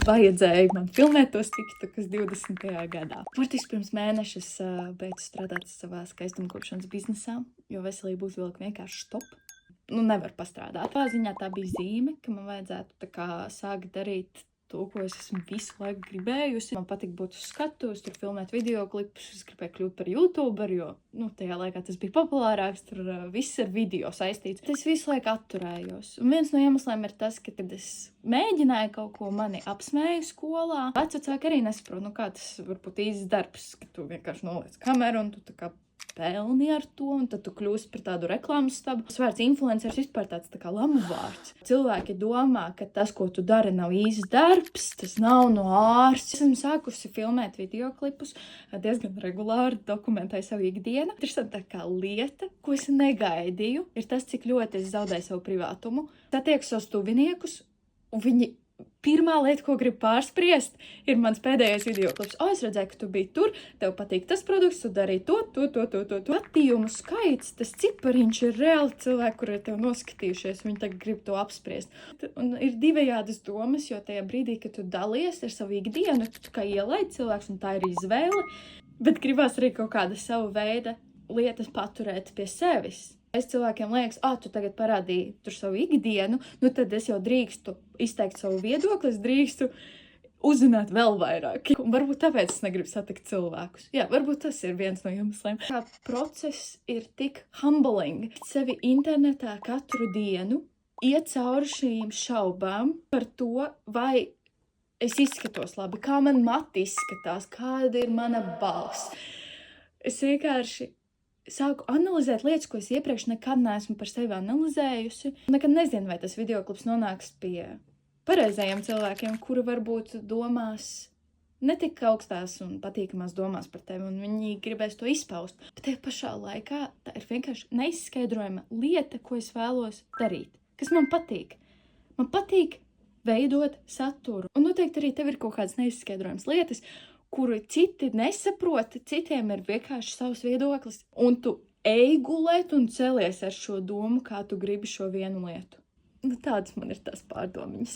vajadzēja man filmēt tos tiktokus 20. gadā. Burtiski pirms mēneša es beidzu strādāt savā skaistumkopšanas biznesā, jo veselība uzvilka vienkārši stop. Nevar pastrādāt. Tā ziņā tā bija zīme, ka man vajadzētu tā kā sākt darīt to, ko es esmu visu laiku gribējusi. Man patīk būt uz skatuves, tur filmēt videoklipus, es gribēju kļūt par youtuberu, jo, tajā laikā tas bija populārāks, tur viss ar video saistīts. Es visu laiku atturējos. Un viens no iemesliem ir tas, ka, kad es mēģināju kaut ko, mani apsmēju skolā, vecvecāki arī nesaprot, kā tas var būt īsts darbs, ka tu vienkārši noliec kameru un tu tā kā pelni ar to, un tad tu kļūsi par tādu reklāmas stabu. Tas vārds influenceris vispār tāds tā kā lamu vārds. Cilvēki domā, ka tas, ko tu dari, nav īsts darbs, tas nav no ārsts. Esmu sākusi filmēt videoklipus, diezgan regulāri dokumentēju savu ikdienu. Interesantākā lieta, ko es negaidīju, ir tas, cik ļoti es zaudēju savu privātumu. Satieku savus tuviniekus, un viņi pirmā lieta, ko gribu pārspriest, ir mans pēdējais videoklips. Es redzēju, ka tu biji tur, tev patīk tas produkts, tu darīji to. Skatījumu skaits, tas cipariņš ir reāli cilvēki, kuri ir tev noskatījušies, viņi tagad grib to apspriest. Un ir divējādas domas, jo tajā brīdī, kad tu dalies ar savu ikdienu, tu kā ielaid cilvēks, un tā ir izvēle, bet gribās arī kaut kāda savu veida lietas paturēt pie sevis. Es cilvēkiem liekas, tu tagad parādīji tur savu ikdienu, tad es jau drīkstu izteikt savu viedokli, es drīkstu uzzināt vēl vairāk. Un varbūt tāpēc es negribu satikt cilvēkus. Jā, varbūt tas ir viens no iemesliem. Kā process ir tik humbling. Sevi internetā katru dienu iet cauri šīm šaubām par to, vai es izskatos labi, kā man mati izskatās, kāda ir mana balss. Es vienkārši sāku analizēt lietas, ko es iepriekš nekad neesmu par sevi analizējusi. Nekad nezinu, vai tas videoklips nonāks pie pareizajiem cilvēkiem, kuri varbūt domās netik augstās un patīkamās domās par tevi, un viņi gribēs to izpaust. Bet tajā pašā laikā tā ir vienkārši neizskaidrojama lieta, ko es vēlos darīt, kas man patīk. Man patīk veidot saturu. Un noteikti arī tev ir kaut kādas neizskaidrojamas lietas, kuru citi nesaprot, citiem ir vienkārši savs viedoklis, un tu ej gulēt un celies ar šo domu, kā tu gribi šo vienu lietu. Tādas man ir tās pārdomiņas.